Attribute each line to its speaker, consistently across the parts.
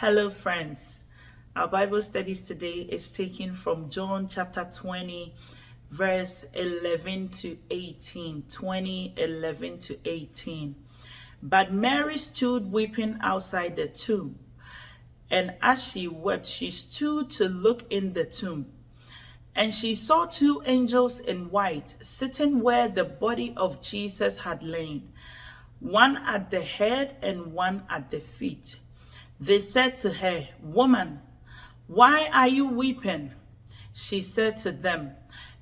Speaker 1: Hello, friends. Our Bible studies today is taken from John chapter 20, verse 11 to 18. 11 to 18. But Mary stood weeping outside the tomb. And as she wept, she stood to look in the tomb. And she saw two angels in white sitting where the body of Jesus had lain, one at the head and one at the feet. They said to her, "Woman, why are you weeping?" She said to them,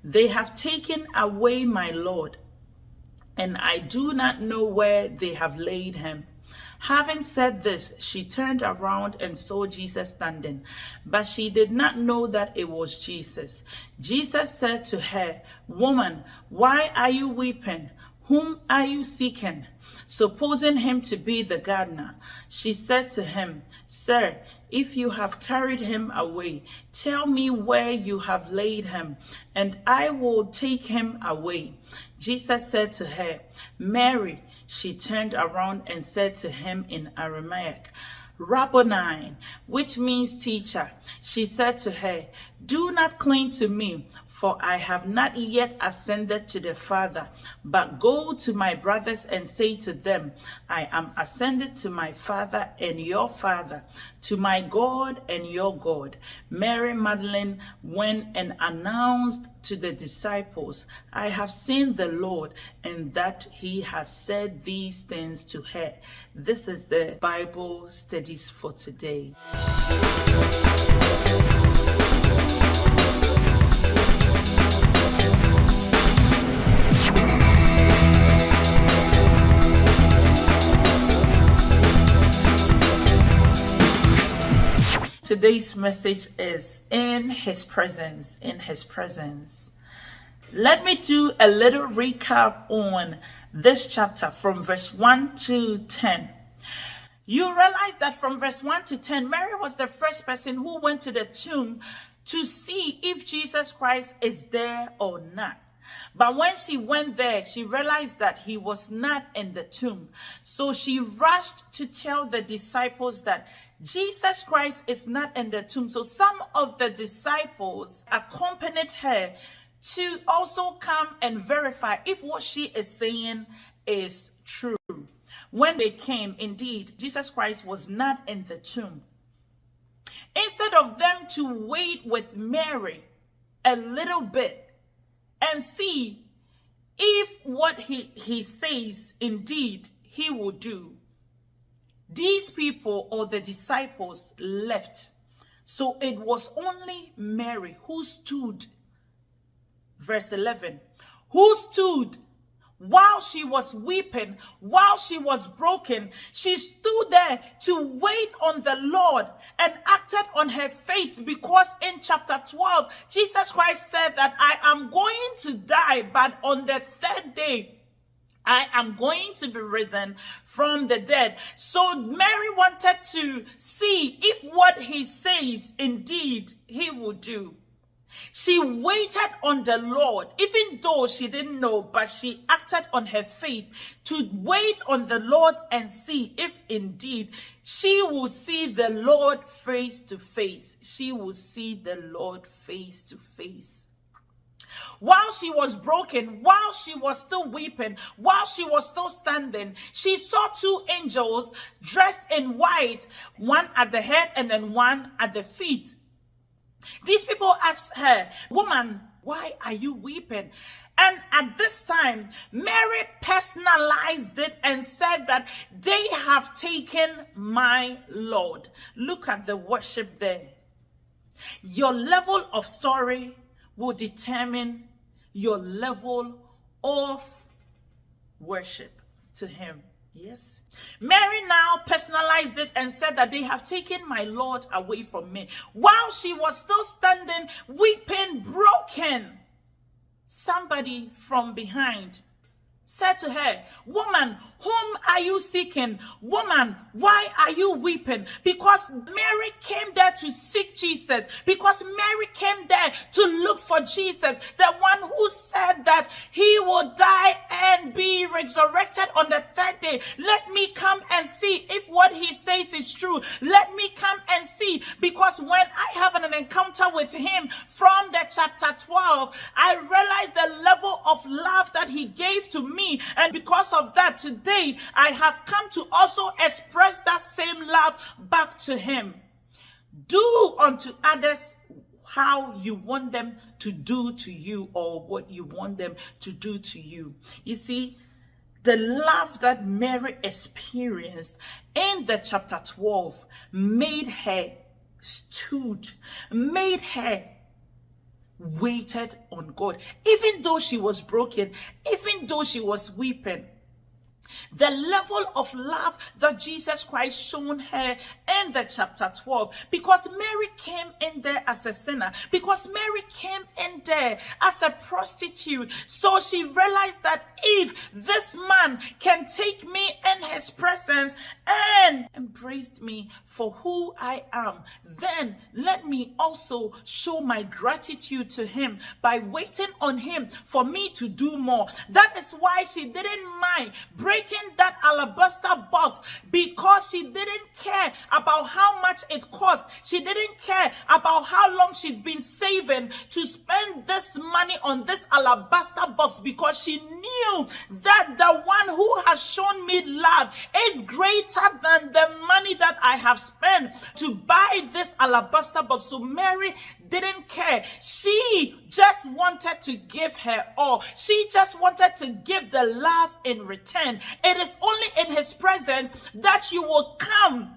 Speaker 1: "They have taken away my Lord, and I do not know where they have laid him." Having said this, she turned around and saw Jesus standing, but she did not know that it was Jesus. Jesus said to her, "Woman, why are you weeping? Whom are you seeking?" Supposing him to be the gardener, she said to him, "Sir, if you have carried him away, tell me where you have laid him, and I will take him away." Jesus said to her, "Mary." She turned around and said to him in Aramaic, "Rabboni," which means teacher. She said to her, "Do not cling to me, for I have not yet ascended to the Father, but go to my brothers and say to them, I am ascended to my Father and your Father, to my God and your God." Mary Magdalene went and announced to the disciples, "I have seen the Lord," and that he has said these things to her. This is the Bible studies for today. Today's message is in his presence, in his presence. Let me do a little recap on this chapter from verse 1 to 10. You realize that from verse 1 to 10, Mary was the first person who went to the tomb to see if Jesus Christ is there or not. But when she went there, she realized that he was not in the tomb. So she rushed to tell the disciples that Jesus Christ is not in the tomb. So some of the disciples accompanied her to also come and verify if what she is saying is true. When they came, indeed, Jesus Christ was not in the tomb. Instead of them to wait with Mary a little bit and see if what he says, indeed, he will do, these people or the disciples left. So it was only Mary who stood, verse 11, who stood while she was weeping, while she was broken. She stood there to wait on the Lord and acted on her faith, because in chapter 12, Jesus Christ said that I am going to die, but on the third day, I am going to be risen from the dead. So Mary wanted to see if what he says, indeed, he will do. She waited on the Lord, even though she didn't know, but she acted on her faith to wait on the Lord and see if indeed she will see the Lord face to face. She will see the Lord face to face. While she was broken, while she was still weeping, while she was still standing, she saw two angels dressed in white, one at the head and then one at the feet. These people asked her, "Woman, why are you weeping?" And at this time, Mary personalized it and said that they have taken my Lord. Look at the worship there. Your level of story will determine your level of worship to him. Yes. Mary now personalized it and said that they have taken my Lord away from me. While she was still standing, weeping, broken, somebody from behind said to her, "Woman, whom are you seeking? Woman, why are you weeping?" Because Mary came there to seek Jesus. Because Mary came there to look for Jesus, the one who said that he will die and be resurrected on the third day. Let me come and see if what he says is true. Let me come and encounter with him from the chapter 12, I realized the level of love that he gave to me. And because of that, today I have come to also express that same love back to him. Do unto others how you want them to do to you, or what you want them to do to you. You see, the love that Mary experienced in the chapter 12 made her made her waited on God. Even though she was broken, even though she was weeping, the level of love that Jesus Christ shown her in the chapter 12, because Mary came in there as a sinner, because Mary came in there as a prostitute. So she realized that if this man can take me in his presence and embraced me for who I am, then let me also show my gratitude to him by waiting on him for me to do more. That is why she didn't mind breaking that alabaster box, because she didn't care about how much it cost. She didn't care about how long she's been saving to spend this money on this alabaster box, because she knew that the one who has shown me love is greater than the money that I have spent to buy this alabaster box. So Mary didn't care. She just wanted to give her all. She just wanted to give the love in return. It is only in his presence that you will come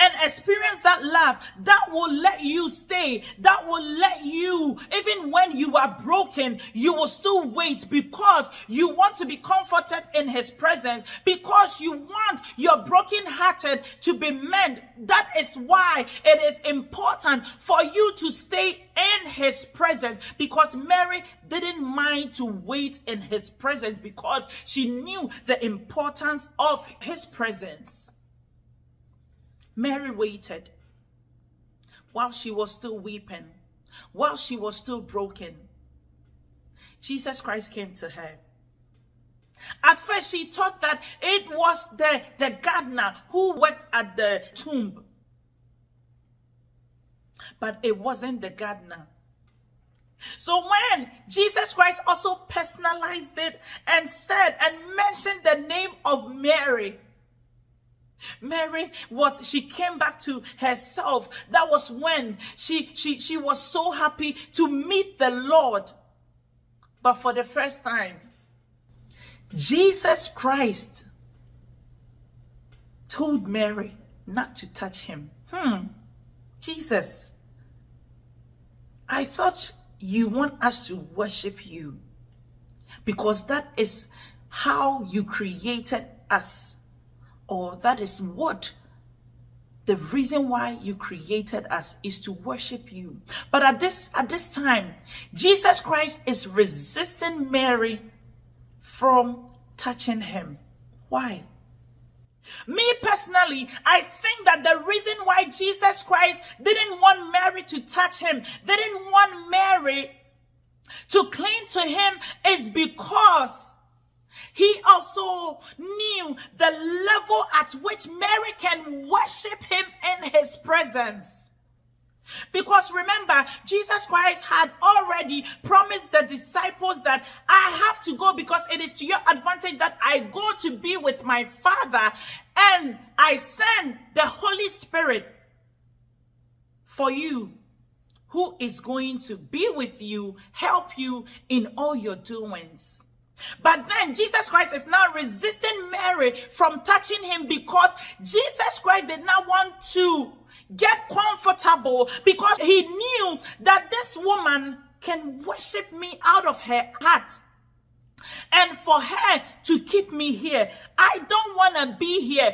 Speaker 1: and experience that love that will let you stay, that will let you, even when you are broken, you will still wait, because you want to be comforted in his presence, because you want your brokenhearted to be mended. That is why it is important for you to stay in his presence, because Mary didn't mind to wait in his presence, because she knew the importance of his presence. Mary waited while she was still weeping, while she was still broken. Jesus Christ came to her. At first, she thought that it was the gardener who worked at the tomb. But it wasn't the gardener. So when Jesus Christ also personalized it and said and mentioned the name of Mary, she came back to herself. That was when she was so happy to meet the Lord. But for the first time, Jesus Christ told Mary not to touch him. Jesus, I thought you want us to worship you, because that is how you created us. Or that is what the reason why you created us is, to worship you. But at this time, Jesus Christ is resisting Mary from touching him. Why? Me personally, I think that the reason why Jesus Christ didn't want Mary to touch him, didn't want Mary to cling to him, is because he also knew the level at which Mary can worship him in his presence. Because remember, Jesus Christ had already promised the disciples that I have to go, because it is to your advantage that I go to be with my Father, and I send the Holy Spirit for you, who is going to be with you, help you in all your doings. But then Jesus Christ is now resisting Mary from touching him, because Jesus Christ did not want to get comfortable, because he knew that this woman can worship me out of her heart. And for her to keep me here, I don't want to be here.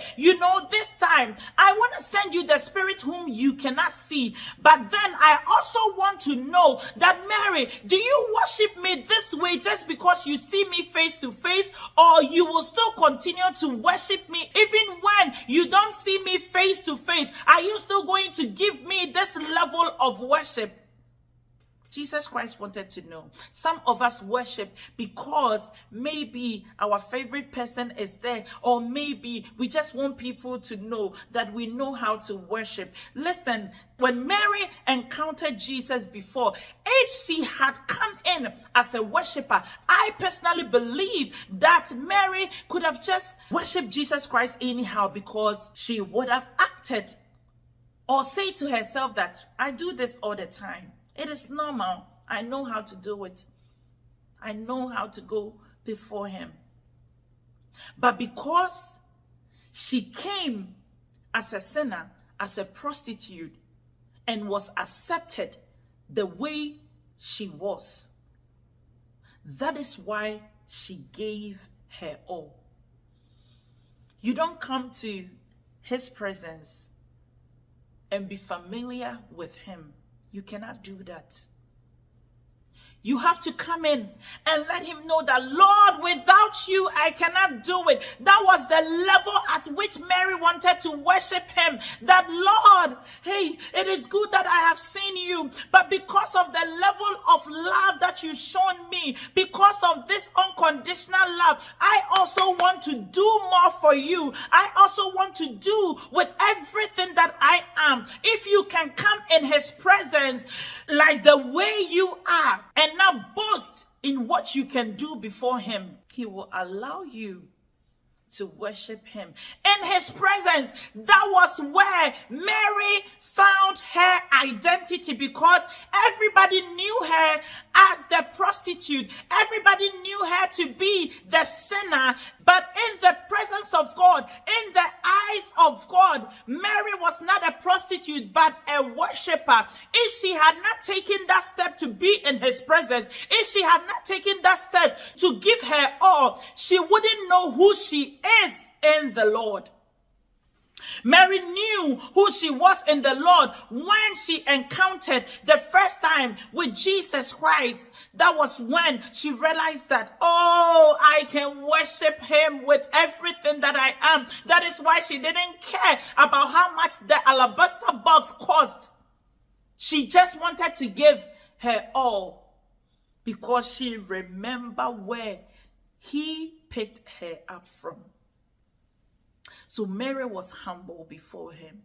Speaker 1: This time, I want to send you the Spirit whom you cannot see. But then I also want to know that, Mary, do you worship me this way just because you see me face to face? Or you will still continue to worship me even when you don't see me face to face? Are you still going to give me this level of worship? Jesus Christ wanted to know. Some of us worship because maybe our favorite person is there, or maybe we just want people to know that we know how to worship. Listen, when Mary encountered Jesus before, HC had come in as a worshiper. I personally believe that Mary could have just worshipped Jesus Christ anyhow, because she would have acted or say to herself that I do this all the time. It is normal. I know how to do it. I know how to go before him. But because she came as a sinner, as a prostitute, and was accepted the way she was, that is why she gave her all. You don't come to his presence and be familiar with him. You cannot do that. You have to come in and let him know that, Lord, without you, I cannot do it. That was the level at which Mary wanted to worship him. That, Lord, hey, it is good that I have seen you, but because of the level of love that you've shown me, because of this unconditional love, I also want to do more for you. I also want to do with everything that I am. If you can come in his presence like the way you are, and not boast in what you can do before him, he will allow you to worship him. In his presence, that was where Mary found her identity, because everybody knew her as the prostitute. Everybody knew her to be the sinner. But in the presence of God, in the eyes of God, Mary was not a prostitute, but a worshiper. If she had not taken that step to be in his presence, if she had not taken that step to give her all, she wouldn't know who she is in the Lord. Mary knew who she was in the Lord when she encountered the first time with Jesus Christ. That was when she realized that, oh, I can worship him with everything that I am. That is why she didn't care about how much the alabaster box cost. She just wanted to give her all, because she remembered where he picked her up from. So Mary was humble before him.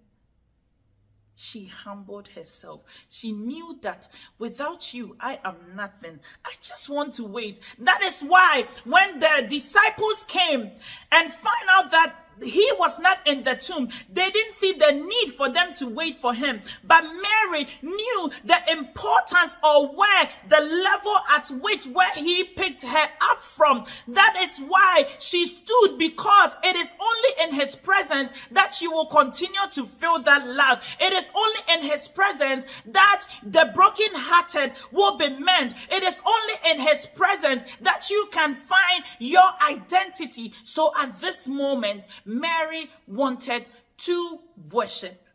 Speaker 1: She humbled herself. She knew that without you, I am nothing. I just want to wait. That is why when the disciples came and found out that he was not in the tomb, they didn't see the need for them to wait for him. But Mary knew the importance, or where the level at which where he picked her up from. That is why she stood, because it is only in his presence that you will continue to feel that love. It is only in his presence that the brokenhearted will be mended. It is only in his presence that you can find your identity. So at this moment, Mary wanted to worship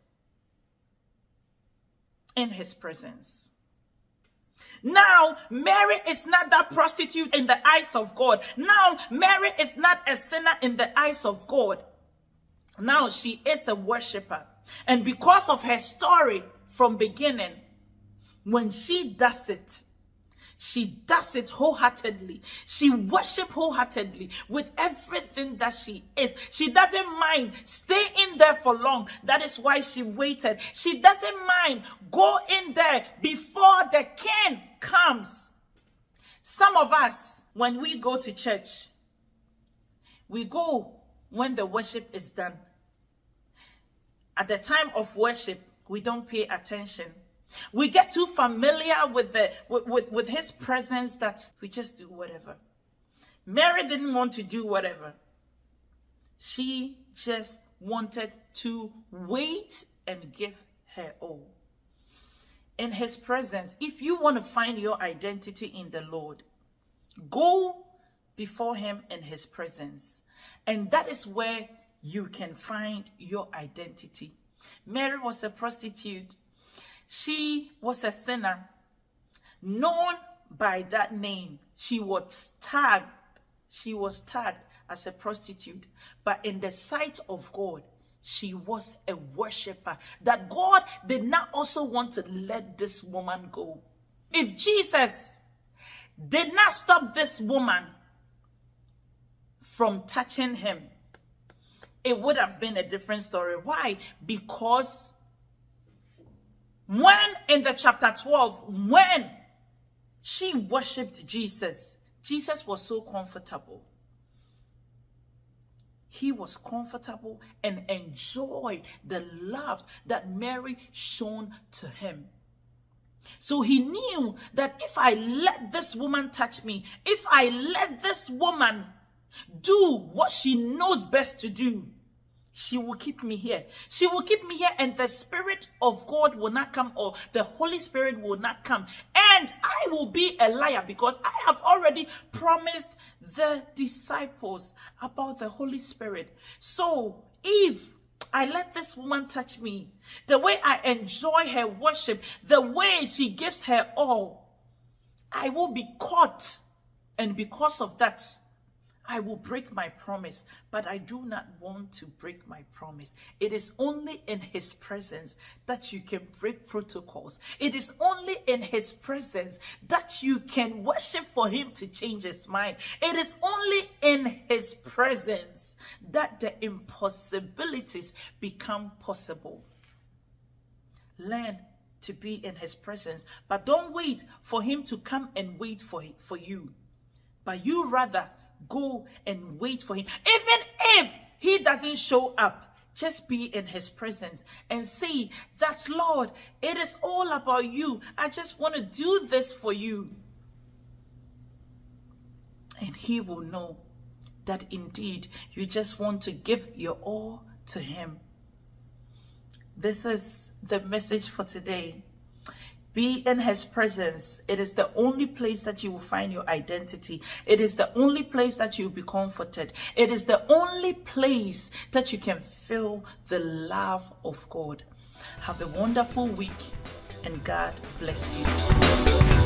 Speaker 1: in his presence. Now, Mary is not that prostitute in the eyes of God. Now, Mary is not a sinner in the eyes of God. Now, she is a worshiper. And because of her story from beginning, when she does it, she does it wholeheartedly. She worships wholeheartedly with everything that she is. She doesn't mind staying there for long. That is why she waited. She doesn't mind go in there before the king comes. Some of us, when we go to church, we go when the worship is done. At the time of worship, we don't pay attention. We get too familiar with his presence that we just do whatever. Mary didn't want to do whatever. She just wanted to wait and give her all. In his presence, if you want to find your identity in the Lord, go before him in his presence. And that is where you can find your identity. Mary was a prostitute. She was a sinner, known by that name. She was tagged as a prostitute. But in the sight of God, she was a worshiper. That God did not also want to let this woman go. If Jesus did not stop this woman from touching him, it would have been a different story. Why? Because when in the chapter 12, when she worshipped Jesus, Jesus was so comfortable. He was comfortable and enjoyed the love that Mary shown to him. So he knew that if I let this woman touch me, if I let this woman do what she knows best to do, she will keep me here. She will keep me here, and the Spirit of God will not come, or the Holy Spirit will not come. And I will be a liar, because I have already promised the disciples about the Holy Spirit. So if I let this woman touch me, the way I enjoy her worship, the way she gives her all, I will be caught. And because of that, I will break my promise. But I do not want to break my promise. It is only in his presence that you can break protocols. It is only in his presence that you can worship for him to change his mind. It is only in his presence that the impossibilities become possible. Learn to be in his presence, but don't wait for him to come and wait for you. But you rather go and wait for him. Even if he doesn't show up, just be in his presence and see that, Lord, it is all about you. I just want to do this for you. And he will know that indeed you just want to give your all to him. This is the message for today. Be in his presence. It is the only place that you will find your identity. It is the only place that you will be comforted. It is the only place that you can feel the love of God. Have a wonderful week, and God bless you.